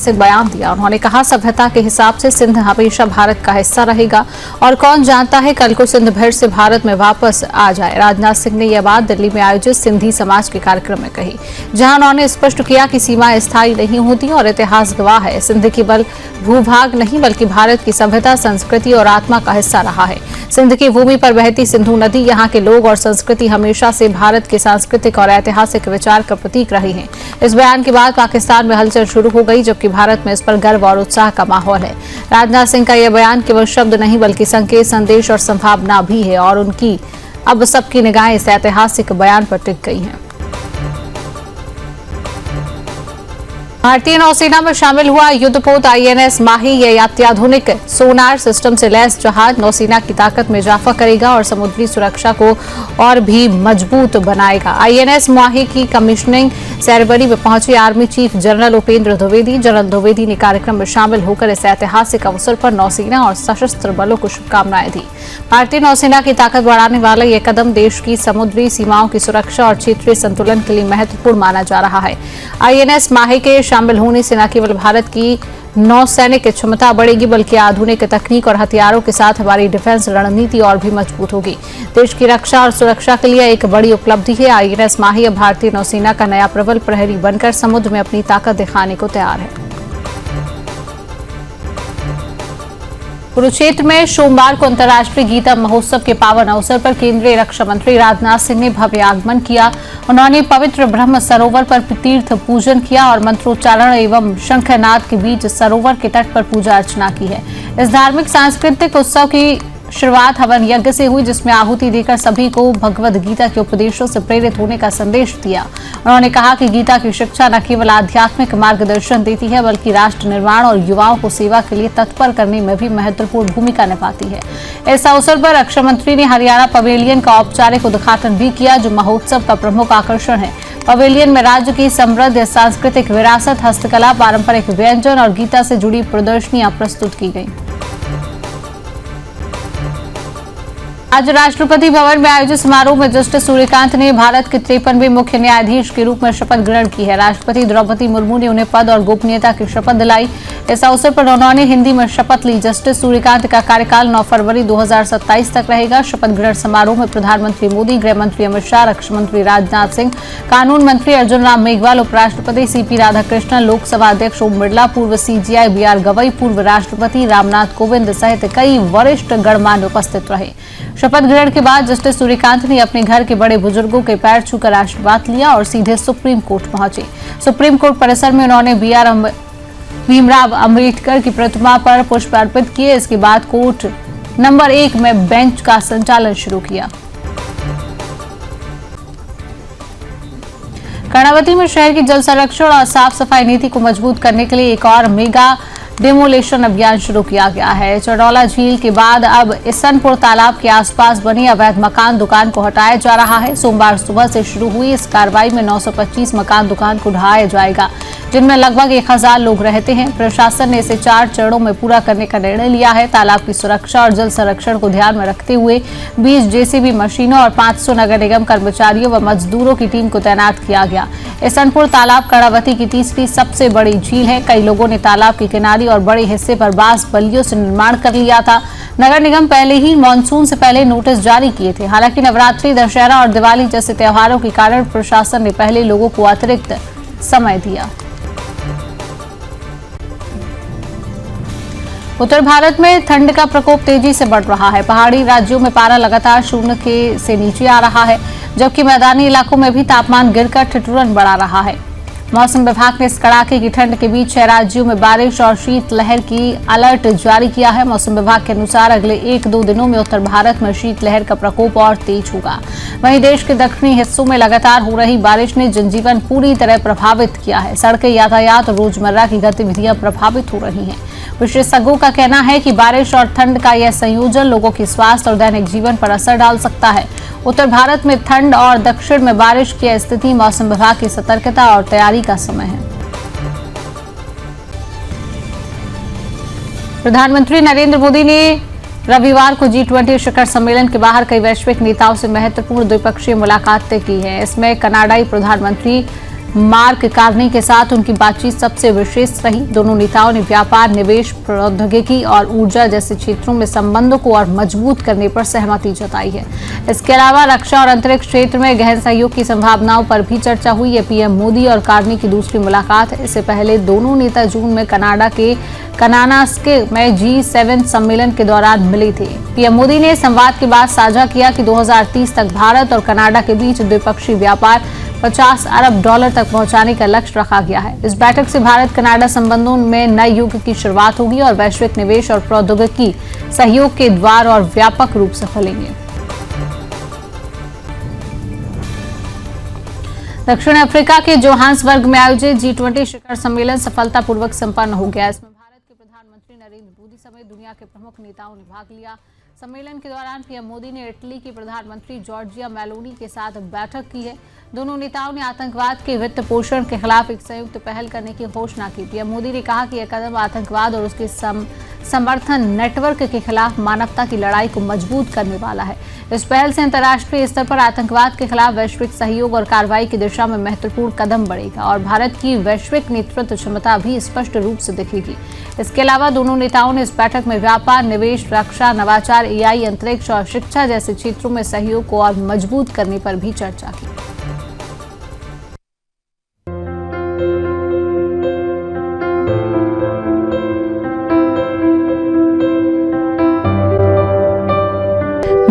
ऐतिहासिक बयान दिया। उन्होंने कहा, सभ्यता के हिसाब से सिंध हमेशा भारत का हिस्सा रहेगा और कौन जानता है कल को सिंध फिर से भारत में वापस आ जाए। राजनाथ सिंह ने यह बात दिल्ली में आयोजित सिंधी समाज के कार्यक्रम में कही, जहां उन्होंने स्पष्ट किया कि सीमाएं स्थायी नहीं होती और इतिहास गवाह है, सिंध केवल भूभाग नहीं बल्कि भारत की सभ्यता, संस्कृति और आत्मा का हिस्सा रहा है। सिंध की भूमि पर बहती सिंधु नदी यहाँ के लोग और संस्कृति हमेशा से भारत के सांस्कृतिक और ऐतिहासिक विचार का प्रतीक रही है। इस बयान के बाद पाकिस्तान में हलचल शुरू हो गई, जबकि भारत में इस पर गर्व और उत्साह का माहौल है। राजनाथ सिंह का यह बयान केवल शब्द नहीं बल्कि संकेत, संदेश और संभावना भी है और उनकी अब सबकी निगाहें इस ऐतिहासिक बयान पर टिक गई हैं। भारतीय नौसेना में शामिल हुआ युद्धपोत आईएनएस माही। यह अत्याधुनिक सोनार सिस्टम से लैस जहाज नौसेना की ताकत में इजाफा करेगा और समुद्री सुरक्षा को और भी मजबूत बनाएगा। आईएनएस माही की कमीशनिंग सेरेमनी में पहुंचे army chief general Upendra Dwivedi. General Dwivedi ने कार्यक्रम में शामिल होकर इस ऐतिहासिक अवसर पर नौसेना और सशस्त्र बलों को शुभकामनाएं दी। भारतीय नौसेना की ताकत बढ़ाने वाला यह कदम देश की समुद्री सीमाओं की सुरक्षा और क्षेत्रीय संतुलन के लिए महत्वपूर्ण माना जा रहा है। आईएनएस माही के शामिल होने से न केवल भारत की नौसैनिक क्षमता बढ़ेगी बल्कि आधुनिक तकनीक और हथियारों के साथ हमारी डिफेंस रणनीति और भी मजबूत होगी। देश की रक्षा और सुरक्षा के लिए एक बड़ी उपलब्धि है। आईएनएस माही अब भारतीय नौसेना का नया प्रबल प्रहरी बनकर समुद्र में अपनी ताकत दिखाने को तैयार है। कुरुक्षेत्र में सोमवार को अंतर्राष्ट्रीय गीता महोत्सव के पावन अवसर पर केंद्रीय रक्षा मंत्री राजनाथ सिंह ने भव्य आगमन किया। उन्होंने पवित्र ब्रह्म सरोवर पर तीर्थ पूजन किया और मंत्रोच्चारण एवं शंखनाद के बीच सरोवर के तट पर पूजा अर्चना की है। इस धार्मिक सांस्कृतिक उत्सव की शुरुआत हवन यज्ञ से हुई, जिसमें आहुति देकर सभी को भगवद गीता के उपदेशों से प्रेरित होने का संदेश दिया। उन्होंने कहा कि गीता की शिक्षा न केवल आध्यात्मिक मार्गदर्शन देती है बल्कि राष्ट्र निर्माण और युवाओं को सेवा के लिए तत्पर करने में भी महत्वपूर्ण भूमिका निभाती है। इस अवसर पर रक्षा मंत्री ने हरियाणा पवेलियन का औपचारिक उद्घाटन भी किया, जो महोत्सव का प्रमुख आकर्षण है। पवेलियन में राज्य की समृद्ध सांस्कृतिक विरासत, हस्तकला, पारंपरिक व्यंजन और गीता से जुड़ी प्रदर्शनियां प्रस्तुत की गई। आज राष्ट्रपति भवन में आयोजित समारोह में जस्टिस सूर्यकांत ने भारत के 53वें मुख्य न्यायाधीश के रूप में शपथ ग्रहण की है। राष्ट्रपति द्रौपदी मुर्मू ने उन्हें पद और गोपनीयता की शपथ दिलाई। इस अवसर पर उन्होंने हिंदी में शपथ ली। जस्टिस सूर्यकांत का कार्यकाल 9 फरवरी 2027 तक रहेगा। शपथ ग्रहण समारोह में प्रधानमंत्री मोदी, गृह मंत्री अमित शाह, रक्षा मंत्री राजनाथ सिंह, कानून मंत्री अर्जुन राम मेघवाल, उपराष्ट्रपति सीपी राधाकृष्णन, लोकसभा अध्यक्ष ओम बिरला, पूर्व सीजीआई बीआर गवई, पूर्व राष्ट्रपति रामनाथ कोविंद सहित कई वरिष्ठ गणमान्य उपस्थित रहे। शपथ ग्रहण के बाद जस्टिस सूर्यकांत ने अपने घर के बड़े बुजुर्गों के पैर छूकर आशीर्वाद लिया और सीधे सुप्रीम कोर्ट पहुंचे। सुप्रीम कोर्ट परिसर में उन्होंने भीमराव अंबेडकर की प्रतिमा पर पुष्प अर्पित किए। इसके बाद कोर्ट नंबर 1 में बेंच का संचालन शुरू किया। कर्णावती में शहर की जल संरक्षण और साफ सफाई नीति को मजबूत करने के लिए एक और मेगा डेमोलेशन अभियान शुरू किया गया है। चडौला झील के बाद अब इसनपुर तालाब के आसपास बने अवैध मकान दुकान को हटाया जा रहा है। सोमवार सुबह से शुरू हुई इस कार्रवाई में 925 मकान दुकान को ढहाया जाएगा, जिनमें लगभग 1000 लोग रहते हैं। प्रशासन ने इसे 4 चरणों में पूरा करने का निर्णय लिया है। तालाब की सुरक्षा और जल संरक्षण को ध्यान में रखते हुए 20 जेसीबी मशीनों और 500 नगर निगम कर्मचारियों व मजदूरों की टीम को तैनात किया गया। इसनपुर तालाब कर्णावती की तीसरी सबसे बड़ी झील है। कई लोगों ने तालाब के किनारे और बड़े हिस्से पर बांस बल्लियों से निर्माण कर लिया था। नगर निगम पहले ही मानसून से पहले नोटिस जारी किए थे। हालांकि नवरात्रि, दशहरा और दिवाली जैसे त्योहारों के कारण प्रशासन ने पहले लोगों को अतिरिक्त समय दिया। उत्तर भारत में ठंड का प्रकोप तेजी से बढ़ रहा है। पहाड़ी राज्यों में पारा लगातार शून्य से नीचे आ रहा है, जबकि मैदानी इलाकों में भी तापमान गिरकर ठिठुरन बढ़ा रहा है। मौसम विभाग ने इस कड़ाके की ठंड के बीच 6 राज्यों में बारिश और शीतलहर की अलर्ट जारी किया है। मौसम विभाग के अनुसार अगले 1-2 दिनों में उत्तर भारत में शीतलहर का प्रकोप और तेज होगा। वहीं देश के दक्षिणी हिस्सों में लगातार हो रही बारिश ने जनजीवन पूरी तरह प्रभावित किया है। सड़कें, यातायात और रोजमर्रा की गतिविधियां प्रभावित हो रही हैं। विशेषज्ञों का कहना है कि बारिश और ठंड का यह संयोजन लोगों के स्वास्थ्य और दैनिक जीवन पर असर डाल सकता है। उत्तर भारत में ठंड और दक्षिण में बारिश की स्थिति मौसम विभाग की सतर्कता और तैयारी का समय है। प्रधानमंत्री नरेंद्र मोदी ने रविवार को G20 शिखर सम्मेलन के बाहर कई वैश्विक नेताओं से महत्वपूर्ण द्विपक्षीय मुलाकातें की हैं। इसमें कनाडाई प्रधानमंत्री मार्क कार्नी के साथ उनकी बातचीत सबसे विशेष रही। दोनों नेताओं ने व्यापार, निवेश, प्रौद्योगिकी और ऊर्जा जैसे क्षेत्रों में संबंधों को और मजबूत करने पर सहमति जताई है। इसके अलावा रक्षा और अंतरिक्ष क्षेत्र में गहन सहयोग की संभावनाओं पर भी चर्चा हुई। ये पीएम मोदी और कार्नी की दूसरी मुलाकात है। इससे पहले दोनों नेता जून में कनाडा के कनानास्के में G7 सम्मेलन के दौरान मिले थे। पीएम मोदी ने संवाद के बाद साझा किया कि 2030 तक भारत और कनाडा के बीच द्विपक्षीय व्यापार $50 अरब तक पहुंचाने का लक्ष्य रखा गया है। इस बैठक से भारत कनाडा संबंधों में नए युग की शुरुआत होगी और वैश्विक निवेश और प्रौद्योगिकी सहयोग के द्वार और व्यापक रूप से खुलेंगे। दक्षिण अफ्रीका के जोहान्सबर्ग में आयोजित G20 शिखर सम्मेलन सफलतापूर्वक संपन्न हो गया। इसमें भारत के प्रधानमंत्री नरेंद्र मोदी समेत दुनिया के प्रमुख नेताओं ने भाग लिया। सम्मेलन के दौरान पीएम मोदी ने इटली की प्रधानमंत्री जॉर्जिया मेलोनी के साथ बैठक की है। दोनों नेताओं ने आतंकवाद के वित्त पोषण के खिलाफ एक संयुक्त पहल करने की घोषणा की। पीएम मोदी ने कहा कि यह कदम आतंकवाद और उसके समर्थन नेटवर्क के खिलाफ मानवता की लड़ाई को मजबूत करने वाला है। इस पहल से अंतर्राष्ट्रीय स्तर पर आतंकवाद के खिलाफ वैश्विक सहयोग और कार्रवाई की दिशा में महत्वपूर्ण कदम बढ़ेगा और भारत की वैश्विक नेतृत्व क्षमता भी स्पष्ट रूप से दिखेगी। इसके अलावा दोनों नेताओं ने इस बैठक में व्यापार, निवेश, रक्षा, नवाचार, AI, अंतरिक्ष और शिक्षा जैसे क्षेत्रों में सहयोग को और मजबूत करने पर भी चर्चा की।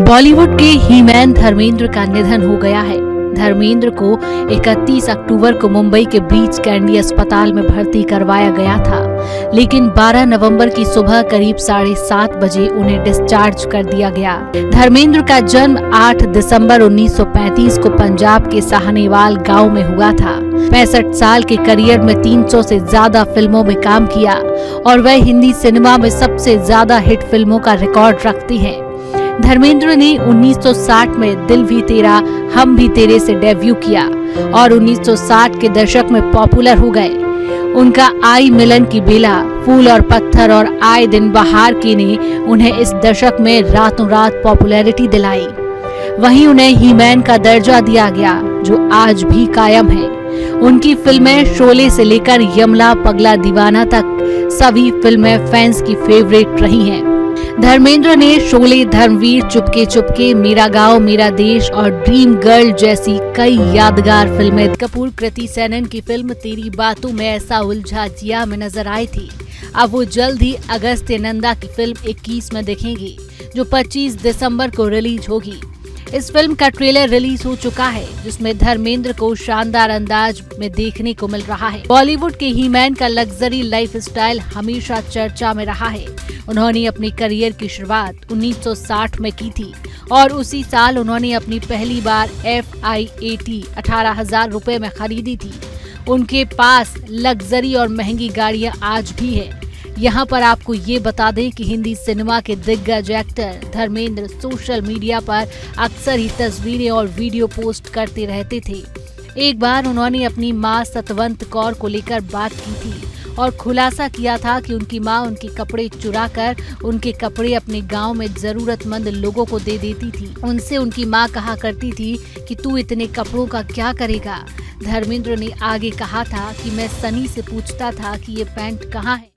बॉलीवुड के हीमैन धर्मेंद्र का निधन हो गया है। धर्मेंद्र को 31 अक्टूबर को मुंबई के ब्रीच कैंडी अस्पताल में भर्ती करवाया गया था, लेकिन 12 नवंबर की सुबह करीब 7:30 बजे उन्हें डिस्चार्ज कर दिया गया। धर्मेंद्र का जन्म 8 दिसंबर 1935 को पंजाब के साहनेवाल गांव में हुआ था। 65 साल के करियर में 300 से ज्यादा फिल्मों में काम किया और वह हिंदी सिनेमा में सबसे ज्यादा हिट फिल्मों का रिकॉर्ड रखती हैं। धर्मेंद्र ने 1960 में दिल भी तेरा हम भी तेरे से डेब्यू किया और 1960 के दशक में पॉपुलर हो गए। उनका आई मिलन की बेला, फूल और पत्थर और आए दिन बहार की ने उन्हें इस दशक में रातों रात पॉपुलैरिटी दिलाई। वहीं उन्हें हीमैन का दर्जा दिया गया जो आज भी कायम है। उनकी फिल्में शोले से लेकर यमला, पगला दीवाना तक सभी फिल्में फैंस की फेवरेट रही हैं। धर्मेंद्र ने शोले, धर्मवीर, चुपके चुपके, मेरा गांव मेरा देश और ड्रीम गर्ल जैसी कई यादगार फिल्में। कपूर कृति सेनन की फिल्म तेरी बातों में ऐसा उलझा जिया में नजर आई थी। अब वो जल्द ही अगस्त्य नंदा की फिल्म 21 में दिखेंगी जो 25 दिसंबर को रिलीज होगी। इस फिल्म का ट्रेलर रिलीज हो चुका है जिसमें धर्मेंद्र को शानदार अंदाज में देखने को मिल रहा है। बॉलीवुड के हीमैन का लग्जरी लाइफस्टाइल हमेशा चर्चा में रहा है। उन्होंने अपने करियर की शुरुआत 1960 में की थी और उसी साल उन्होंने अपनी पहली बार FIAT 18,000 रुपए में खरीदी थी। उनके पास लग्जरी और महंगी गाड़ियां आज भी है। यहाँ पर आपको ये बता दें कि हिंदी सिनेमा के दिग्गज एक्टर धर्मेंद्र सोशल मीडिया पर अक्सर ही तस्वीरें और वीडियो पोस्ट करते रहते थे। एक बार उन्होंने अपनी मां सतवंत कौर को लेकर बात की थी और खुलासा किया था कि उनकी मां उनके कपड़े चुराकर उनके कपड़े अपने गांव में जरूरतमंद लोगों को दे देती थी। उनसे उनकी मां कहा करती थी कि तू इतने कपड़ों का क्या करेगा। धर्मेंद्र ने आगे कहा था कि मैं सनी से पूछता था कि ये पैंट कहाँ है,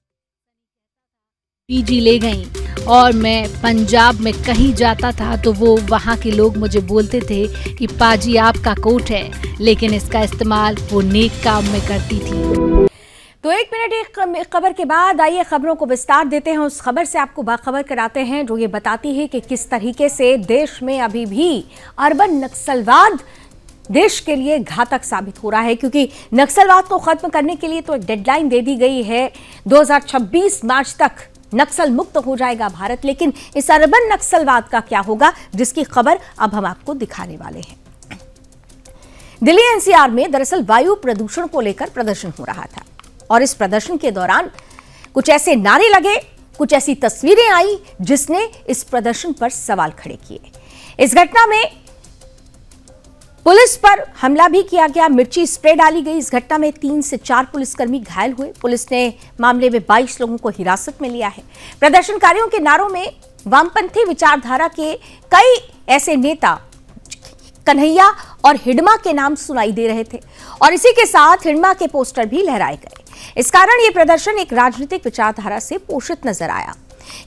PG ले गई और मैं पंजाब में कहीं जाता था तो वो वहाँ के लोग मुझे बोलते थे कि पाजी आपका कोट है, लेकिन इसका इस्तेमाल वो नेक काम में करती थी। तो एक मिनट एक खबर के बाद आइए खबरों को विस्तार देते हैं। उस खबर से आपको बाखबर कराते हैं जो ये बताती है कि किस तरीके से देश में अभी भी अर्बन नक्सलवाद देश के लिए घातक साबित हो रहा है, क्योंकि नक्सलवाद को खत्म करने के लिए तो एक डेडलाइन दे दी गई है 2026 मार्च तक नक्सल मुक्त हो जाएगा भारत। लेकिन इस अर्बन नक्सलवाद का क्या होगा, जिसकी खबर अब हम आपको दिखाने वाले हैं। दिल्ली NCR में दरअसल वायु प्रदूषण को लेकर प्रदर्शन हो रहा था और इस प्रदर्शन के दौरान कुछ ऐसे नारे लगे, कुछ ऐसी तस्वीरें आई जिसने इस प्रदर्शन पर सवाल खड़े किए। इस घटना में पुलिस पर हमला भी किया गया, मिर्ची स्प्रे डाली गई। इस घटना में 3 से 4 पुलिसकर्मी घायल हुए। पुलिस ने मामले में 22 लोगों को हिरासत में लिया है। प्रदर्शनकारियों के नारों में वामपंथी विचारधारा के कई ऐसे नेता कन्हैया और हिडमा के नाम सुनाई दे रहे थे और इसी के साथ हिडमा के पोस्टर भी लहराए गए। इस कारण यह प्रदर्शन एक राजनीतिक विचारधारा से पोषित नजर आया।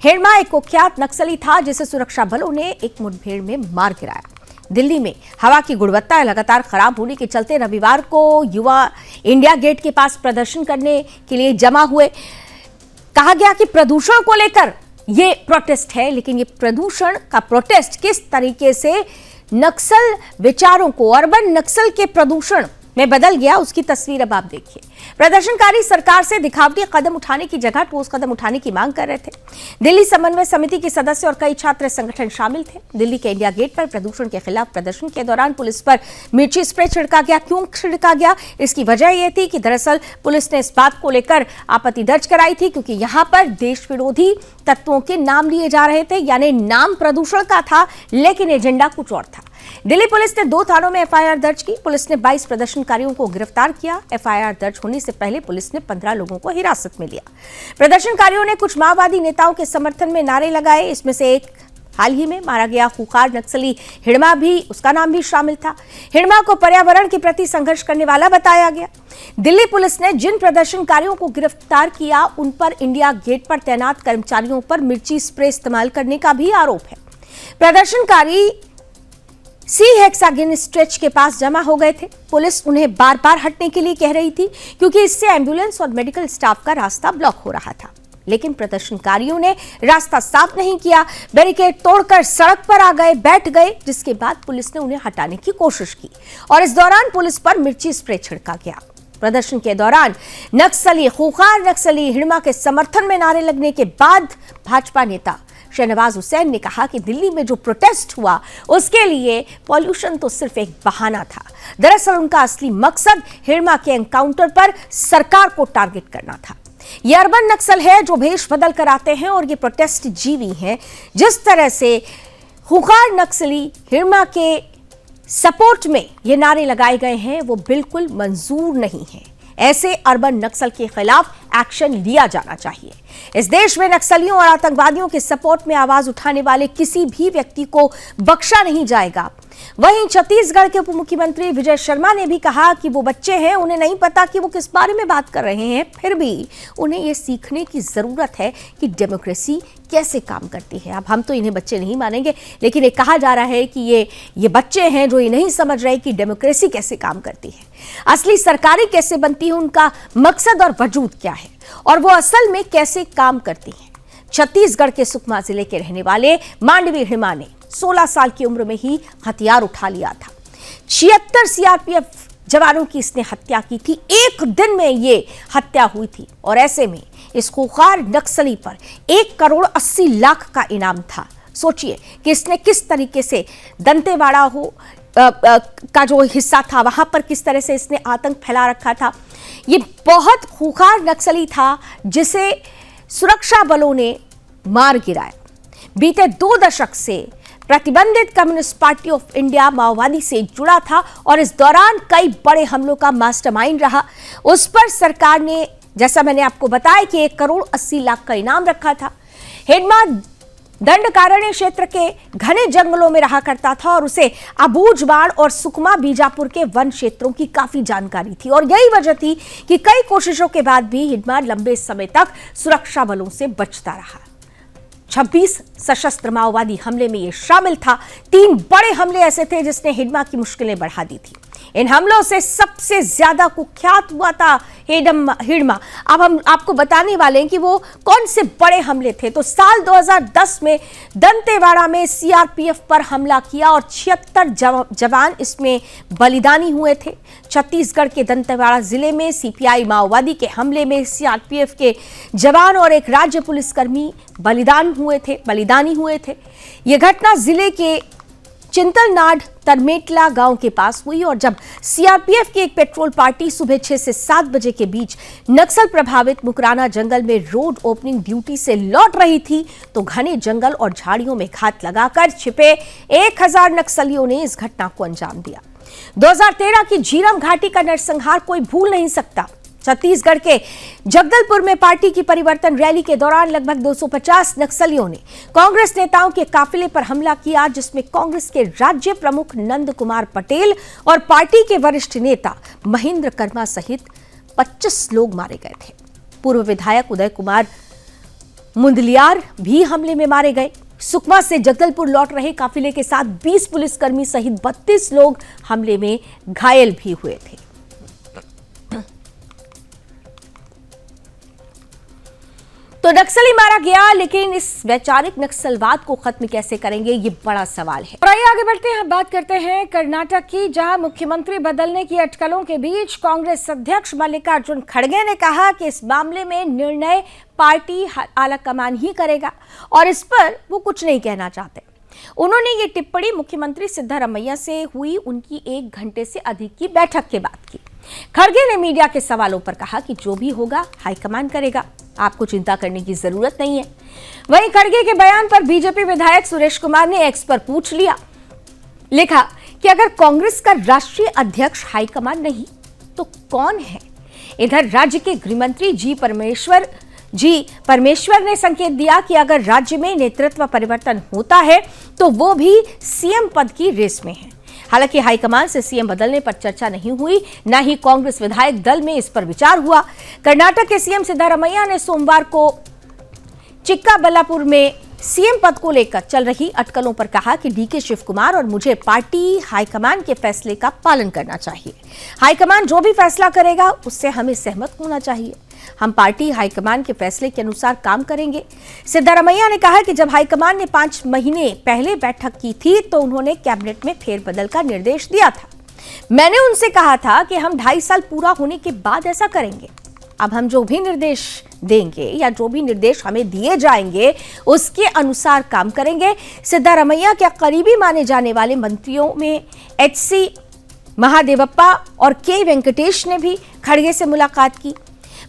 हिडमा एक कुख्यात नक्सली था जिसे सुरक्षा बलों ने एक मुठभेड़ में मार गिराया। दिल्ली में हवा की गुणवत्ता लगातार खराब होने के चलते रविवार को युवा इंडिया गेट के पास प्रदर्शन करने के लिए जमा हुए। कहा गया कि प्रदूषण को लेकर ये प्रोटेस्ट है, लेकिन ये प्रदूषण का प्रोटेस्ट किस तरीके से नक्सल विचारों को अर्बन नक्सल के प्रदूषण में बदल गया, उसकी तस्वीर अब आप देखिए। प्रदर्शनकारी सरकार से दिखावटी कदम उठाने की जगह ठोस कदम उठाने की मांग कर रहे थे। दिल्ली समन्वय समिति के सदस्य और कई छात्र संगठन शामिल थे। दिल्ली के इंडिया गेट पर प्रदूषण के खिलाफ प्रदर्शन के दौरान पुलिस पर मिर्ची स्प्रे छिड़का गया। क्यों छिड़का गया, इसकी वजह यह थी कि दरअसल पुलिस ने इस बात को लेकर आपत्ति दर्ज कराई थी क्योंकि यहां पर देश विरोधी तत्वों के नाम लिए जा रहे थे, यानी नाम प्रदूषण का था लेकिन एजेंडा कुछ और था। दिल्ली पुलिस ने 2 थानों में एफआईआर दर्ज की। पुलिस ने 22 प्रदर्शनकारियों को गिरफ्तार किया। एफआईआर दर्ज होने से पहले पुलिस ने 15 लोगों को हिरासत में लिया। प्रदर्शनकारियों ने कुछ माओवादी नेताओं के समर्थन में नारे लगाए। इसमें से एक हाल ही में मारा गया खूंखार नक्सली हिडमा भी, उसका नाम भी शामिल था। हिडमा को पर्यावरण के प्रति संघर्ष करने वाला बताया गया। दिल्ली पुलिस ने जिन प्रदर्शनकारियों को गिरफ्तार किया उन पर इंडिया गेट पर तैनात कर्मचारियों पर मिर्ची स्प्रे इस्तेमाल करने का भी आरोप है। प्रदर्शनकारी सी हेक्सागन स्ट्रेच के पास जमा हो गए थे। पुलिस उन्हें बार बार हटने के लिए कह रही थी क्योंकि इससे एम्बुलेंस और मेडिकल स्टाफ का रास्ता ब्लॉक हो रहा था, लेकिन प्रदर्शनकारियों ने रास्ता साफ नहीं किया। बैरिकेड तोड़कर सड़क पर आ गए, बैठ गए, जिसके बाद पुलिस ने उन्हें हटाने की कोशिश की और इस दौरान पुलिस पर मिर्ची स्प्रे छिड़का गया। प्रदर्शन के दौरान नक्सली खूंखार नक्सली हिडमा के समर्थन में नारे लगने के बाद भाजपा नेता शहनवाज हुसैन ने कहा कि दिल्ली में जो प्रोटेस्ट हुआ उसके लिए पॉल्यूशन तो सिर्फ एक बहाना था। दरअसल उनका असली मकसद हिडमा के एनकाउंटर पर सरकार को टारगेट करना था। ये अर्बन नक्सल है जो भेष बदल कर आते हैं और ये प्रोटेस्ट जीवी हैं। जिस तरह से खूंखार नक्सली हिडमा के सपोर्ट में ये नारे लगाए गए हैं वो बिल्कुल मंजूर नहीं है। ऐसे अर्बन नक्सल के खिलाफ एक्शन लिया जाना चाहिए। इस देश में नक्सलियों और आतंकवादियों के सपोर्ट में आवाज उठाने वाले किसी भी व्यक्ति को बख्शा नहीं जाएगा। वहीं छत्तीसगढ़ के उप मुख्यमंत्री विजय शर्मा ने भी कहा कि वो बच्चे हैं, उन्हें नहीं पता कि वो किस बारे में बात कर रहे हैं, फिर भी उन्हें ये सीखने की जरूरत है कि डेमोक्रेसी कैसे काम करती है। अब हम तो इन्हें बच्चे नहीं मानेंगे, लेकिन ये कहा जा रहा है कि ये बच्चे हैं जो ये नहीं समझ रहे कि डेमोक्रेसी कैसे काम करती है, असली सरकारें कैसे बनती है, उनका मकसद और वजूद क्या है और वो असल में कैसे काम करती है। छत्तीसगढ़ के सुकमा जिले के रहने वाले मांडवी हिडमा ने 16 साल की उम्र में ही हथियार उठा लिया था। 76 सीआरपीएफ जवानों की इसने हत्या की थी। एक दिन में ये हत्या हुई थी और ऐसे में इस खूंखार नक्सली पर 1,80,00,000 का इनाम था। सोचिए कि इसने किस तरीके से दंतेवाड़ा का जो हिस्सा था वहां पर किस तरह से इसने आतंक फैला रखा था। ये बहुत खूंखार नक्सली था जिसे सुरक्षा बलों ने मार गिराया। बीते 2 दशक से प्रतिबंधित कम्युनिस्ट पार्टी ऑफ इंडिया माओवादी से जुड़ा था और इस दौरान कई बड़े हमलों का मास्टरमाइंड रहा। उस पर सरकार ने, जैसा मैंने आपको बताया, कि 1,80,00,000 का इनाम रखा था। हिडमा दंडकारण्य क्षेत्र के घने जंगलों में रहा करता था और उसे अबूझमाड़ और सुकमा बीजापुर के वन क्षेत्रों की काफी जानकारी थी और यही वजह थी कि कई कोशिशों के बाद भी हिडमा लंबे समय तक सुरक्षा बलों से बचता रहा। 26 सशस्त्र माओवादी हमले में यह शामिल था। 3 बड़े हमले ऐसे थे जिसने हिडमा की मुश्किलें बढ़ा दी थी। इन हमलों से सबसे ज्यादा कुख्यात हुआ था हिडमा। अब हम आपको बताने वाले हैं कि वो कौन से बड़े हमले थे। तो साल 2010 में दंतेवाड़ा में सीआरपीएफ पर हमला किया और 76 जवान इसमें बलिदानी हुए थे। छत्तीसगढ़ के दंतेवाड़ा जिले में सीपीआई माओवादी के हमले में सीआरपीएफ के जवान और एक राज्य पुलिसकर्मी बलिदानी हुए थे। यह घटना जिले के चिंतलनाड तरमेटला गांव के पास हुई और जब सीआरपीएफ की एक पेट्रोल पार्टी सुबह 6 से 7 बजे के बीच नक्सल प्रभावित मुकराना जंगल में रोड ओपनिंग ड्यूटी से लौट रही थी तो घने जंगल और झाड़ियों में घात लगाकर छिपे 1000 नक्सलियों ने इस घटना को अंजाम दिया। 2013 की झीरम घाटी का नरसंहार कोई भूल नहीं सकता। छत्तीसगढ़ के जगदलपुर में पार्टी की परिवर्तन रैली के दौरान लगभग 250 नक्सलियों ने कांग्रेस नेताओं के काफिले पर हमला किया, जिसमें कांग्रेस के राज्य प्रमुख नंद कुमार पटेल और पार्टी के वरिष्ठ नेता महेंद्र कर्मा सहित 25 लोग मारे गए थे। पूर्व विधायक उदय कुमार मुंदलियार भी हमले में मारे गए। सुकमा से जगदलपुर लौट रहे काफिले के साथ 20 पुलिसकर्मी सहित 32 लोग हमले में घायल भी हुए थे। तो नक्सली मारा गया, लेकिन इस वैचारिक नक्सलवाद को खत्म कैसे करेंगे, ये बड़ा सवाल है। और आइए आगे बढ़ते हैं, बात करते हैं कर्नाटक की, जहां मुख्यमंत्री बदलने की अटकलों के बीच कांग्रेस अध्यक्ष मल्लिकार्जुन खड़गे ने कहा कि इस मामले में निर्णय पार्टी आलाकमान ही करेगा और इस पर वो कुछ नहीं कहना चाहते। उन्होंने ये टिप्पणी मुख्यमंत्री सिद्धारमैया से हुई उनकी 1 घंटे से अधिक की बैठक के बाद की। खड़गे ने मीडिया के सवालों पर कहा कि जो भी होगा हाईकमान करेगा, आपको चिंता करने की जरूरत नहीं है। वहीं खड़गे के बयान पर बीजेपी विधायक सुरेश कुमार ने एक्स पर पूछ लिया, लिखा कि अगर कांग्रेस का राष्ट्रीय अध्यक्ष हाईकमान नहीं तो कौन है। इधर राज्य के गृहमंत्री जी परमेश्वर ने संकेत दिया कि अगर राज्य में नेतृत्व परिवर्तन होता है तो वो भी सीएम पद की रेस में है। हालांकि हाईकमान से सीएम बदलने पर चर्चा नहीं हुई, न ही कांग्रेस विधायक दल में इस पर विचार हुआ। कर्नाटक के सीएम सिद्धारमैया ने सोमवार को चिक्काबल्लापुर में सीएम पद को लेकर चल रही अटकलों पर कहा कि डीके शिवकुमार और मुझे पार्टी हाईकमान के फैसले का पालन करना चाहिए। हाईकमान जो भी फैसला करेगा उससे हमें सहमत होना चाहिए। हम पार्टी हाईकमान के फैसले के अनुसार काम करेंगे। सिद्धारमैया ने कहा कि जब हाईकमान ने 5 महीने पहले बैठक की थी तो उन्होंने कैबिनेट में फेरबदल का निर्देश दिया था। मैंने उनसे कहा था कि हम 2.5 साल पूरा होने के बाद ऐसा करेंगे। अब हम जो भी निर्देश देंगे या जो भी निर्देश हमें दिए जाएंगे उसके अनुसार काम करेंगे। सिद्धारमैया के करीबी माने जाने वाले मंत्रियों में HC महादेवप्पा और के वेंकटेश ने भी खड़गे से मुलाकात की।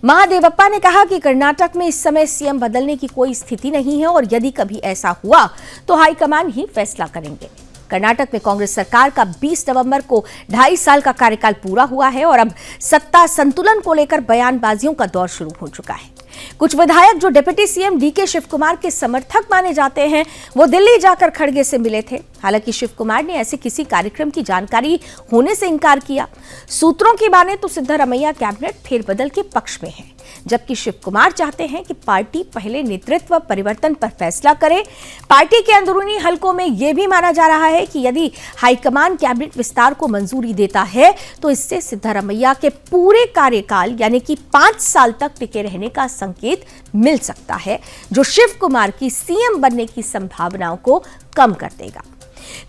महादेवप्पा ने कहा कि कर्नाटक में इस समय सीएम बदलने की कोई स्थिति नहीं है और यदि कभी ऐसा हुआ तो हाईकमान ही फैसला करेंगे। कर्नाटक में कांग्रेस सरकार का 20 नवंबर को 2.5 साल का कार्यकाल पूरा हुआ है और अब सत्ता संतुलन को लेकर बयानबाजियों का दौर शुरू हो चुका है। कुछ विधायक जो डिप्टी सीएम डीके शिवकुमार के समर्थक माने जाते हैं, वो दिल्ली जाकर खड़गे से मिले थे। हालांकि शिवकुमार ने ऐसे किसी कार्यक्रम की जानकारी होने से इनकार किया। सूत्रों की माने तो सिद्धारमैया कैबिनेट फेरबदल के पक्ष में है, जबकि शिवकुमार चाहते हैं कि पार्टी पहले नेतृत्व परिवर्तन पर फैसला करे। पार्टी के अंदरूनी हलकों में यह भी माना जा रहा है कि यदि हाईकमान कैबिनेट विस्तार को मंजूरी देता है तो इससे सिद्धारमैया के पूरे कार्यकाल यानी कि 5 साल तक टिके रहने का संकेत मिल सकता है, जो शिवकुमार की सीएम बनने की संभावनाओं को कम कर देगा।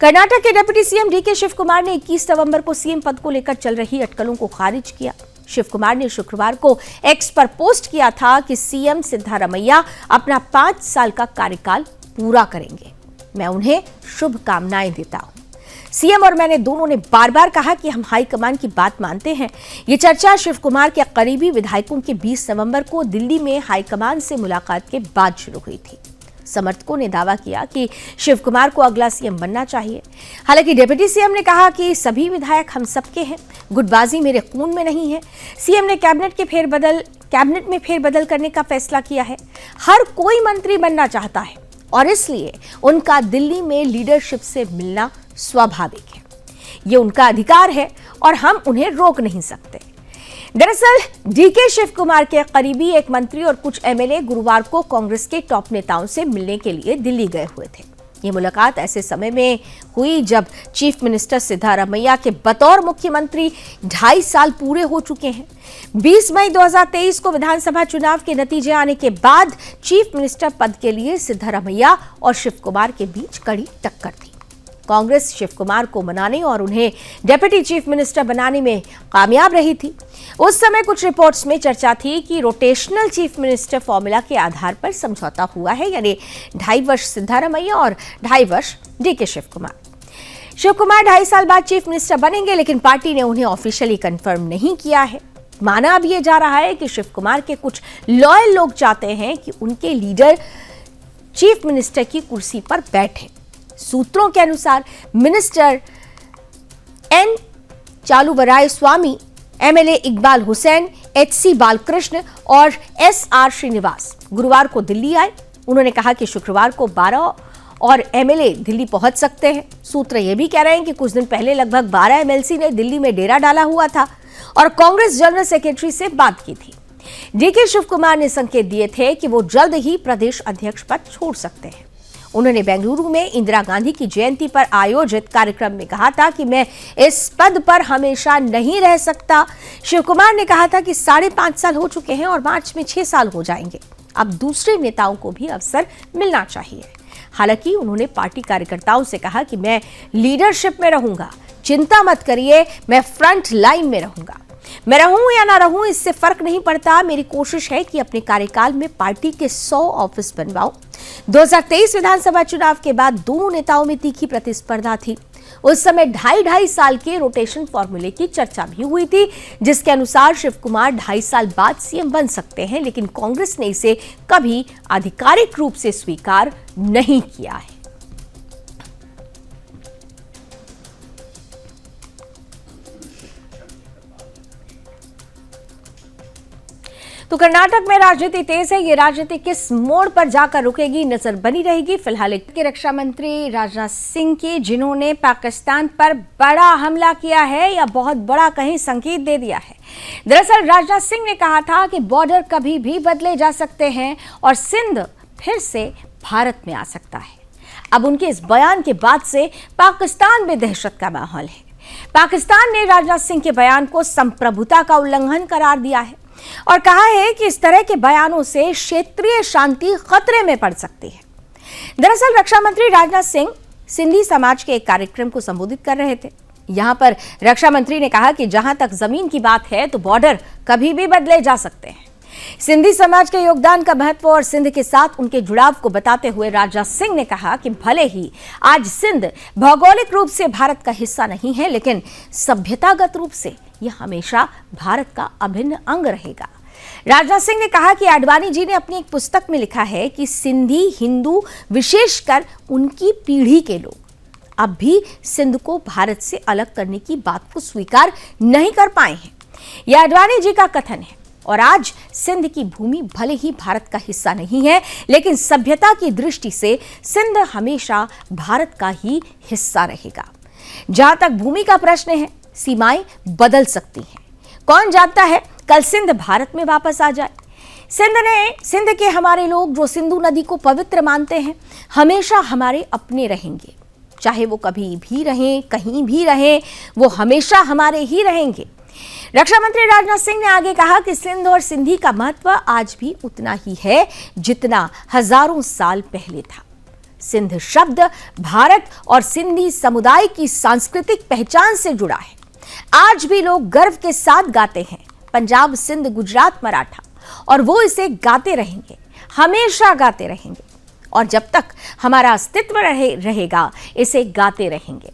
कर्नाटक के डिप्टी सीएम डीके शिवकुमार ने 21 नवंबर को सीएम पद को लेकर चल रही अटकलों को खारिज किया। शिवकुमार ने शुक्रवार को एक्स पर पोस्ट किया था कि सीएम सिद्धारमैया अपना 5 साल का कार्यकाल पूरा करेंगे। मैं उन्हें शुभकामनाएं देता हूं। सीएम और मैंने दोनों ने बार बार कहा कि हम हाईकमान की बात मानते हैं। ये चर्चा शिवकुमार के करीबी विधायकों के 20 नवंबर को दिल्ली में हाईकमान से मुलाकात के बाद शुरू हुई थी। समर्थकों ने दावा किया कि शिवकुमार को अगला सीएम बनना चाहिए। हालांकि डिप्टी सीएम ने कहा कि सभी विधायक हम सबके हैं, गुटबाजी मेरे खून में नहीं है। सीएम ने कैबिनेट में फेरबदल करने का फैसला किया है। हर कोई मंत्री बनना चाहता है और इसलिए उनका दिल्ली में लीडरशिप से मिलना स्वाभाविक है। ये उनका अधिकार है और हम उन्हें रोक नहीं सकते। दरअसल डीके शिवकुमार के करीबी एक मंत्री और कुछ एमएलए गुरुवार को कांग्रेस के टॉप नेताओं से मिलने के लिए दिल्ली गए हुए थे। ये मुलाकात ऐसे समय में हुई जब चीफ मिनिस्टर सिद्धारमैया के बतौर मुख्यमंत्री 2.5 साल पूरे हो चुके हैं। 20 मई 2023 को विधानसभा चुनाव के नतीजे आने के बाद चीफ मिनिस्टर पद के लिए सिद्धारमैया और शिवकुमार के बीच कड़ी टक्कर थी। कांग्रेस शिवकुमार को मनाने और उन्हें डेप्यूटी चीफ मिनिस्टर बनाने में कामयाब रही थी। उस समय कुछ रिपोर्ट्स में चर्चा थी कि रोटेशनल चीफ मिनिस्टर फॉर्मूला के आधार पर समझौता हुआ है, यानी 2.5 वर्ष सिद्धारमैया और 2.5 वर्ष डीके शिवकुमार। शिवकुमार 2.5 साल बाद चीफ मिनिस्टर बनेंगे, लेकिन पार्टी ने उन्हें ऑफिशियली कंफर्म नहीं किया है। माना अब यह जा रहा है कि शिवकुमार के कुछ लॉयल लोग चाहते हैं कि उनके लीडर चीफ मिनिस्टर की कुर्सी पर बैठे। सूत्रों के अनुसार मिनिस्टर एन चालुवराय स्वामी, एमएलए इकबाल हुसैन, HC बालकृष्ण और SR श्रीनिवास गुरुवार को दिल्ली आए। उन्होंने कहा कि शुक्रवार को 12 और MLA दिल्ली पहुंच सकते हैं। सूत्र यह भी कह रहे हैं कि कुछ दिन पहले लगभग 12 MLC ने दिल्ली में डेरा डाला हुआ था और कांग्रेस जनरल सेक्रेटरी से बात की थी। DK शिव कुमार ने संकेत दिए थे कि वो जल्द ही प्रदेश अध्यक्ष पद छोड़ सकते हैं। उन्होंने बेंगलुरु में इंदिरा गांधी की जयंती पर आयोजित कार्यक्रम में कहा था कि मैं इस पद पर हमेशा नहीं रह सकता। शिव कुमार ने कहा था कि 5.5 साल हो चुके हैं और मार्च में 6 साल हो जाएंगे। अब दूसरे नेताओं को भी अवसर मिलना चाहिए। हालांकि उन्होंने पार्टी कार्यकर्ताओं से कहा कि मैं लीडरशिप में रहूंगा, चिंता मत करिए, मैं फ्रंट लाइन में रहूंगा। मैं रहूं या ना रहूं इससे फर्क नहीं पड़ता। मेरी कोशिश है कि अपने कार्यकाल में पार्टी के 100 ऑफिस बनवाऊं। 2023 विधानसभा चुनाव के बाद दोनों नेताओं में तीखी प्रतिस्पर्धा थी। उस समय 2.5 साल के रोटेशन फॉर्मूले की चर्चा भी हुई थी, जिसके अनुसार शिव कुमार 2.5 साल बाद सीएम बन सकते हैं, लेकिन कांग्रेस ने इसे कभी आधिकारिक रूप से स्वीकार नहीं किया है। तो कर्नाटक में राजनीति तेज है। ये राजनीति किस मोड़ पर जाकर रुकेगी, नजर बनी रहेगी। फिलहाल के रक्षा मंत्री राजनाथ सिंह की, जिन्होंने पाकिस्तान पर बड़ा हमला किया है या बहुत बड़ा कहीं संकेत दे दिया है। दरअसल राजनाथ सिंह ने कहा था कि बॉर्डर कभी भी बदले जा सकते हैं और सिंध फिर से भारत में आ सकता है। अब उनके इस बयान के बाद से पाकिस्तान में दहशत का माहौल है। पाकिस्तान ने राजनाथ सिंह के बयान को संप्रभुता का उल्लंघन करार दिया है और कहा है कि इस तरह के बयानों से क्षेत्रीय शांति खतरे में पड़ सकती है। दरअसल रक्षा मंत्री राजनाथ सिंह सिंधी समाज के एक कार्यक्रम को संबोधित कर रहे थे। यहां पर रक्षा मंत्री ने कहा कि जहां तक जमीन की बात है तो बॉर्डर कभी भी बदले जा सकते हैं। सिंधी समाज के योगदान का महत्व और सिंध के साथ उनके जुड़ाव को बताते हुए राजनाथ सिंह ने कहा कि भले ही आज सिंध भौगोलिक रूप से भारत का हिस्सा नहीं है, लेकिन सभ्यतागत रूप से यह हमेशा भारत का अभिन्न अंग रहेगा। राजनाथ सिंह ने कहा कि आडवाणी जी ने अपनी एक पुस्तक में लिखा है कि सिंधी हिंदू, विशेषकर उनकी पीढ़ी के लोग, अब भी सिंध को भारत से अलग करने की बात को स्वीकार नहीं कर पाए हैं। यह आडवाणी जी का कथन है। और आज सिंध की भूमि भले ही भारत का हिस्सा नहीं है, लेकिन सभ्यता की दृष्टि से सिंध हमेशा भारत का ही हिस्सा रहेगा। जहां तक भूमि का प्रश्न है, सीमाएं बदल सकती हैं। कौन जानता है कल सिंध भारत में वापस आ जाए। सिंध के हमारे लोग जो सिंधु नदी को पवित्र मानते हैं, हमेशा हमारे अपने रहेंगे। चाहे वो कभी भी रहें, कहीं भी रहें, वो हमेशा हमारे ही रहेंगे। रक्षा मंत्री राजनाथ सिंह ने आगे कहा कि सिंध और सिंधी का महत्व आज भी उतना ही है जितना हजारों साल पहले था। सिंध शब्द भारत और सिंधी समुदाय की सांस्कृतिक पहचान से जुड़ा है। आज भी लोग गर्व के साथ गाते हैं पंजाब, सिंध, गुजरात, मराठा, और वो इसे गाते रहेंगे, हमेशा गाते रहेंगे, और जब तक हमारा अस्तित्व रहेगा इसे गाते रहेंगे।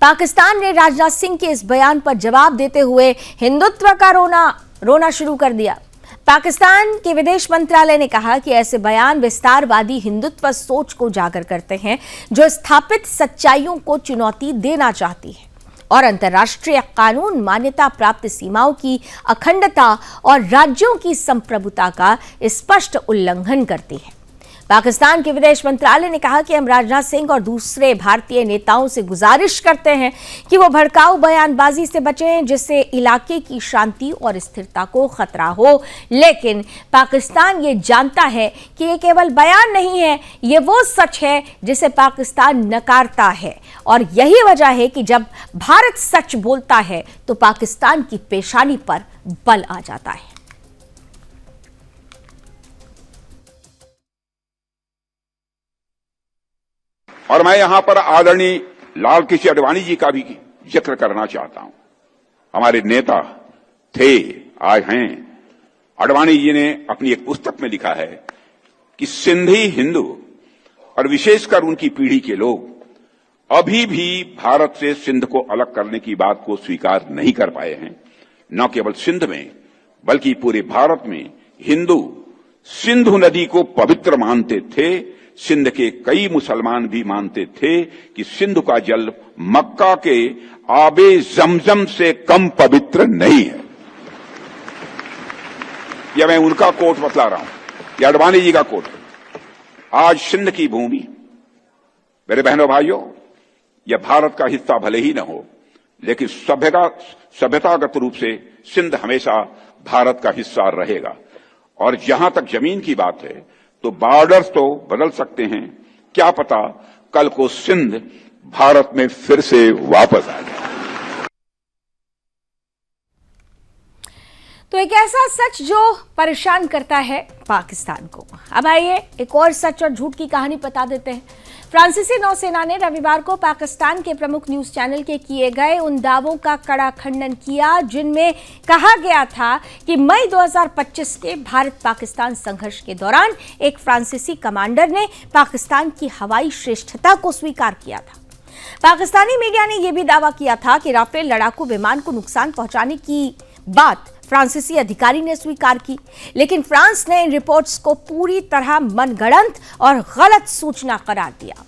पाकिस्तान ने राजनाथ सिंह के इस बयान पर जवाब देते हुए हिंदुत्व का रोना शुरू कर दिया। पाकिस्तान के विदेश मंत्रालय ने कहा कि ऐसे बयान विस्तारवादी हिंदुत्व सोच को उजागर करते हैं, जो स्थापित सच्चाइयों को चुनौती देना चाहती है और अंतर्राष्ट्रीय कानून, मान्यता प्राप्त सीमाओं की अखंडता और राज्यों की संप्रभुता का स्पष्ट उल्लंघन करती है। पाकिस्तान के विदेश मंत्रालय ने कहा कि हम राजनाथ सिंह और दूसरे भारतीय नेताओं से गुजारिश करते हैं कि वो भड़काऊ बयानबाजी से बचें, जिससे इलाके की शांति और स्थिरता को खतरा हो। लेकिन पाकिस्तान ये जानता है कि ये केवल बयान नहीं है, ये वो सच है जिसे पाकिस्तान नकारता है, और यही वजह है कि जब भारत सच बोलता है तो पाकिस्तान की पेशानी पर बल आ जाता है। और मैं यहां पर आदरणीय लाल कृष्ण आडवाणी जी का भी जिक्र करना चाहता हूं। हमारे नेता थे, आज हैं। आडवाणी जी ने अपनी एक पुस्तक में लिखा है कि सिंधी हिंदू और विशेषकर उनकी पीढ़ी के लोग अभी भी भारत से सिंध को अलग करने की बात को स्वीकार नहीं कर पाए हैं। न केवल सिंध में बल्कि पूरे भारत में हिंदू सिंधु नदी को पवित्र मानते थे। सिंध के कई मुसलमान भी मानते थे कि सिंधु का जल मक्का के आबे जमजम से कम पवित्र नहीं है। यह मैं उनका कोट बतला रहा हूं, यह अडवाणी जी का कोट। आज सिंध की भूमि, मेरे बहनों भाइयों, यह भारत का हिस्सा भले ही न हो, लेकिन सभ्यतागत रूप से सिंध हमेशा भारत का हिस्सा रहेगा। और जहां तक जमीन की बात है तो बॉर्डर्स तो बदल सकते हैं, क्या पता कल को सिंध भारत में फिर से वापस आ जाए। तो एक ऐसा सच जो परेशान करता है पाकिस्तान को। अब आइए एक और सच और झूठ की कहानी बता देते हैं। फ्रांसीसी नौसेना ने रविवार को पाकिस्तान के प्रमुख न्यूज चैनल के किए गए उन दावों का कड़ा खंडन किया जिनमें कहा गया था कि मई 2025 के भारत पाकिस्तान संघर्ष के दौरान एक फ्रांसीसी कमांडर ने पाकिस्तान की हवाई श्रेष्ठता को स्वीकार किया था। पाकिस्तानी मीडिया ने यह भी दावा किया था कि राफेल लड़ाकू विमान को नुकसान पहुंचाने की बात फ्रांसीसी अधिकारी ने स्वीकार की, लेकिन फ्रांस ने इन रिपोर्ट्स को पूरी तरह मनगढ़ंत और गलत सूचना करार दिया।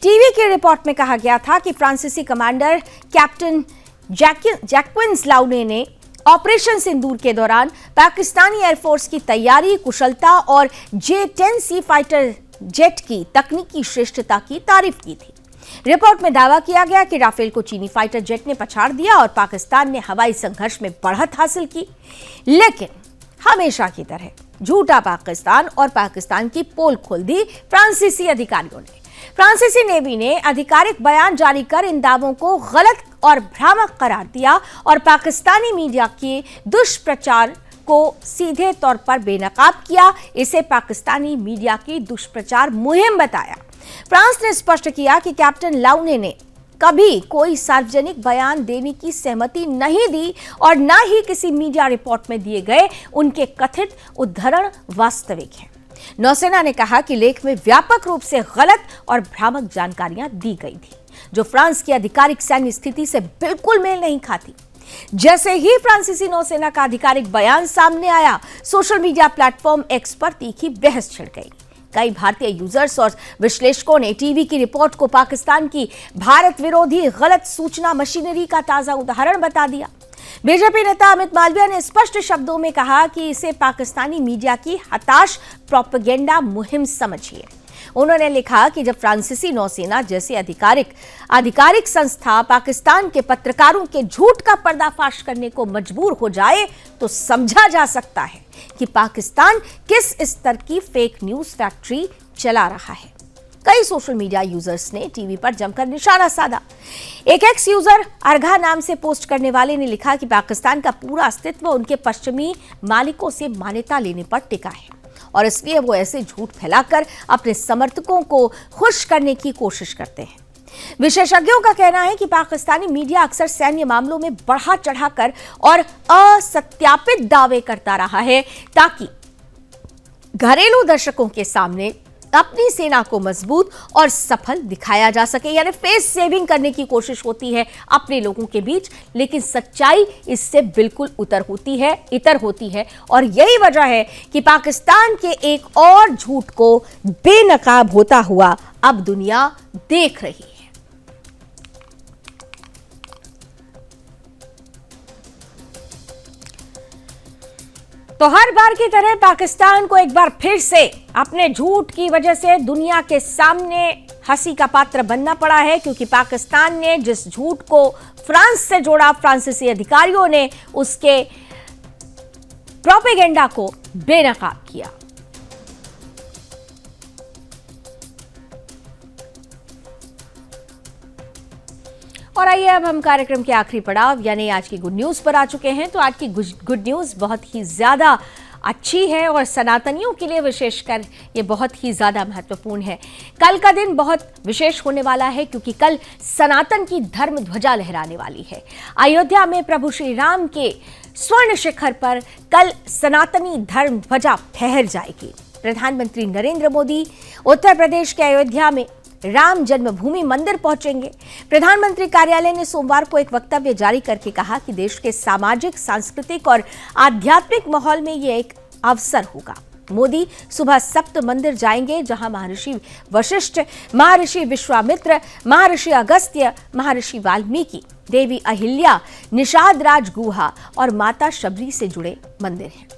टीवी की रिपोर्ट में कहा गया था कि फ्रांसीसी कमांडर कैप्टन जैक्विन लाउने ने ऑपरेशन सिंदूर के दौरान पाकिस्तानी एयरफोर्स की तैयारी, कुशलता और J-10C फाइटर जेट की तकनीकी श्रेष्ठता की तारीफ की थी। रिपोर्ट में दावा किया गया कि राफेल को चीनी फाइटर जेट ने पछाड़ दिया और पाकिस्तान ने हवाई संघर्ष में बढ़त हासिल की। लेकिन हमेशा की तरह झूठा पाकिस्तान और पाकिस्तान की पोल खोल दी फ्रांसीसी अधिकारियों ने। फ्रांसीसी नेवी ने आधिकारिक बयान जारी कर इन दावों को गलत और भ्रामक करार दिया और पाकिस्तानी मीडिया के दुष्प्रचार को सीधे तौर पर बेनकाब किया। इसे पाकिस्तानी मीडिया की दुष्प्रचार मुहिम बताया। फ्रांस ने स्पष्ट किया कि कैप्टन लाउने ने कभी कोई सार्वजनिक बयान देने की सहमति नहीं दी और न ही किसी मीडिया रिपोर्ट में दिए गए उनके कथित उद्धरण वास्तविक हैं। नौसेना ने कहा कि लेख में व्यापक रूप से गलत और भ्रामक जानकारियां दी गई थी, जो फ्रांस की आधिकारिक सैन्य स्थिति से बिल्कुल मेल नहीं खाती। जैसे ही फ्रांसीसी नौसेना का आधिकारिक बयान सामने आया, सोशल मीडिया प्लेटफॉर्म एक्स पर तीखी बहस छिड़ गई। कई भारतीय यूजर्स और विश्लेषकों ने टीवी की रिपोर्ट को पाकिस्तान की भारत विरोधी गलत सूचना मशीनरी का ताजा उदाहरण बता दिया। बीजेपी नेता अमित मालविया ने स्पष्ट शब्दों में कहा कि इसे पाकिस्तानी मीडिया की हताश प्रोपेगेंडा मुहिम समझिए। उन्होंने लिखा कि जब फ्रांसीसी नौसेना जैसी आधिकारिक संस्था पाकिस्तान के पत्रकारों के झूठ का पर्दाफाश करने को मजबूर हो जाए तो समझा जा सकता है कि पाकिस्तान किस स्तर की फेक न्यूज फैक्ट्री चला रहा है। कई सोशल मीडिया यूजर्स ने टीवी पर जमकर निशाना साधा। एक एक्स यूजर अर्घा नाम से पोस्ट करने वाले ने लिखा कि पाकिस्तान का पूरा अस्तित्व उनके पश्चिमी मालिकों से मान्यता लेने पर टिका है और इसलिए वो ऐसे झूठ फैलाकर अपने समर्थकों को खुश करने की कोशिश करते हैं। विशेषज्ञों का कहना है कि पाकिस्तानी मीडिया अक्सर सैन्य मामलों में बढ़ा चढ़ाकर और असत्यापित दावे करता रहा है ताकि घरेलू दर्शकों के सामने अपनी सेना को मजबूत और सफल दिखाया जा सके, यानी फेस सेविंग करने की कोशिश होती है अपने लोगों के बीच, लेकिन सच्चाई इससे बिल्कुल इतर होती है और यही वजह है कि पाकिस्तान के एक और झूठ को बेनकाब होता हुआ अब दुनिया देख रही है। तो हर बार की तरह पाकिस्तान को एक बार फिर से अपने झूठ की वजह से दुनिया के सामने हंसी का पात्र बनना पड़ा है, क्योंकि पाकिस्तान ने जिस झूठ को फ्रांस से जोड़ा, फ्रांसीसी अधिकारियों ने उसके प्रोपेगेंडा को बेनकाब किया। और आइए अब हम कार्यक्रम के आखिरी पड़ाव यानी आज की गुड न्यूज पर आ चुके हैं। तो आज की गुड न्यूज बहुत ही ज्यादा अच्छी है और सनातनियों के लिए विशेषकर ये बहुत ही ज्यादा महत्वपूर्ण है। कल का दिन बहुत विशेष होने वाला है क्योंकि कल सनातन की धर्म ध्वजा लहराने वाली है। अयोध्या में प्रभु श्री राम के स्वर्ण शिखर पर कल सनातनी धर्म ध्वजा फहर जाएगी। प्रधानमंत्री नरेंद्र मोदी उत्तर प्रदेश के अयोध्या में राम जन्मभूमि मंदिर पहुंचेंगे। प्रधानमंत्री कार्यालय ने सोमवार को एक वक्तव्य जारी करके कहा कि देश के सामाजिक, सांस्कृतिक और आध्यात्मिक माहौल में यह एक अवसर होगा। मोदी सुबह सप्त मंदिर जाएंगे, जहां महर्षि वशिष्ठ, महर्षि विश्वामित्र, महर्षि अगस्त्य, महर्षि वाल्मीकि, देवी अहिल्या, निषाद राज गुहा और माता शबरी से जुड़े मंदिर हैं।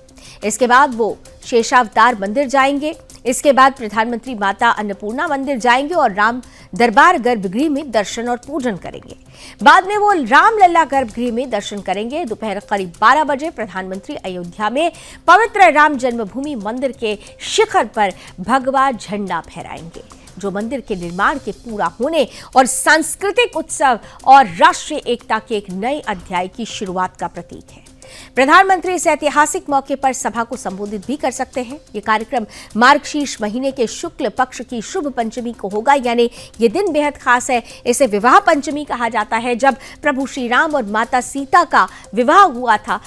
इसके बाद वो शेषावतार मंदिर जाएंगे। इसके बाद प्रधानमंत्री माता अन्नपूर्णा मंदिर जाएंगे और राम दरबार गर्भगृह में दर्शन और पूजन करेंगे। बाद में वो रामलला गर्भगृह में दर्शन करेंगे। दोपहर करीब 12 बजे प्रधानमंत्री अयोध्या में पवित्र राम जन्मभूमि मंदिर के शिखर पर भगवा झंडा फहराएंगे, जो मंदिर के निर्माण के पूरा होने और सांस्कृतिक उत्सव और राष्ट्रीय एकता के एक नए अध्याय की शुरुआत का प्रतीक है। प्रधानमंत्री इस ऐतिहासिक मौके पर सभा को संबोधित भी कर सकते हैं। ये कार्यक्रम मार्गशीर्ष महीने के शुक्ल पक्ष की शुभ पंचमी को होगा, यानी ये दिन बेहद खास है। इसे विवाह पंचमी कहा जाता है। जब प्रभु श्री राम और माता सीता का विवाह हुआ था,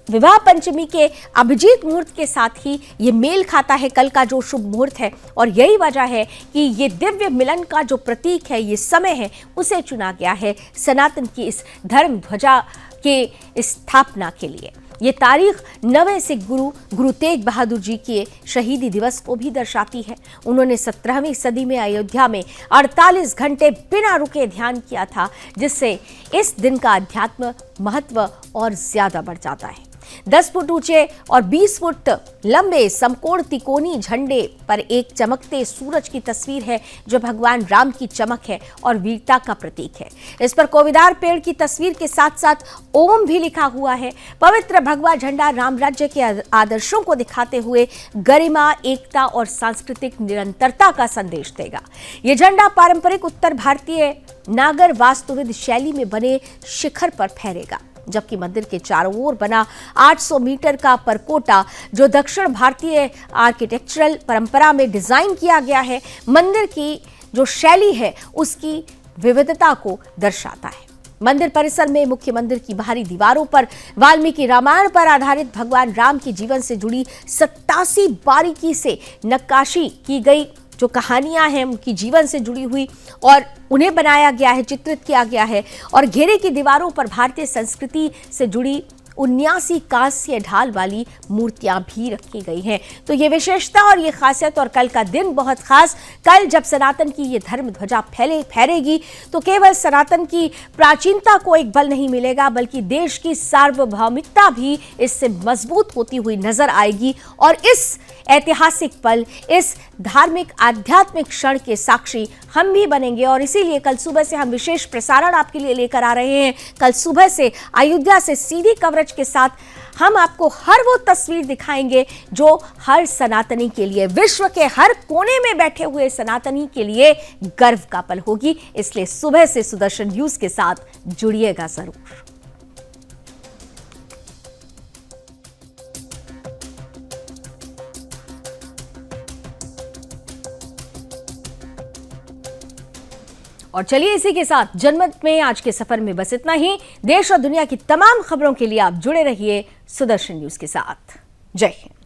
विवाह पंचमी के अभिजीत मुहूर्त के साथ ही ये मेल खाता है कल का जो शुभ मुहूर्त है, और यही वजह है कि ये दिव्य मिलन का जो प्रतीक है, ये समय है, उसे चुना गया है सनातन की इस धर्म ध्वजा के स्थापना के लिए। ये तारीख 9वें सिख गुरु तेग बहादुर जी के शहीदी दिवस को भी दर्शाती है। उन्होंने 17वीं सदी में अयोध्या में 48 घंटे बिना रुके ध्यान किया था, जिससे इस दिन का अध्यात्म महत्व और ज्यादा बढ़ जाता है। 10 फुट ऊंचे और 20 फुट लंबे समकोण तिकोनी झंडे पर एक चमकते सूरज की तस्वीर है, जो भगवान राम की चमक है और वीरता का प्रतीक है। इस पर कोविदार पेड़ की तस्वीर के साथ साथ ओम भी लिखा हुआ है। पवित्र भगवा झंडा राम राज्य के आदर्शों को दिखाते हुए गरिमा, एकता और सांस्कृतिक निरंतरता का संदेश देगा। ये झंडा पारंपरिक उत्तर भारतीय नागर वास्तुविद शैली में बने शिखर पर फहरेगा, जबकि मंदिर के चारों ओर बना 800 मीटर का परकोटा, जो दक्षिण भारतीय आर्किटेक्चरल परंपरा में डिजाइन किया गया है, मंदिर की जो शैली है उसकी विविधता को दर्शाता है। मंदिर परिसर में मुख्य मंदिर की बाहरी दीवारों पर वाल्मीकि रामायण पर आधारित भगवान राम के जीवन से जुड़ी 87 बारीकी से नक्काशी की गई जो कहानियां हैं उनकी जीवन से जुड़ी हुई, और उन्हें बनाया गया है, चित्रित किया गया है। और घेरे की दीवारों पर भारतीय संस्कृति से जुड़ी 79 कांस्य ढाल वाली मूर्तियां भी रखी गई हैं। तो ये विशेषता और ये खासियत, और कल का दिन बहुत खास। कल जब सनातन की ये धर्म ध्वजा फहरेगी तो केवल सनातन की प्राचीनता को एक बल नहीं मिलेगा, बल्कि देश की सार्वभौमिकता भी इससे मजबूत होती हुई नजर आएगी। और इस ऐतिहासिक पल, इस धार्मिक आध्यात्मिक क्षण के साक्षी हम भी बनेंगे, और इसीलिए कल सुबह से हम विशेष प्रसारण आपके लिए लेकर आ रहे हैं। कल सुबह से अयोध्या से सीधी कवरेज के साथ हम आपको हर वो तस्वीर दिखाएंगे जो हर सनातनी के लिए, विश्व के हर कोने में बैठे हुए सनातनी के लिए गर्व का पल होगी। इसलिए सुबह से सुदर्शन न्यूज के साथ जुड़िएगा जरूर। और चलिए इसी के साथ जनमत में आज के सफर में बस इतना ही। देश और दुनिया की तमाम खबरों के लिए आप जुड़े रहिए सुदर्शन न्यूज के साथ। जय हिंद।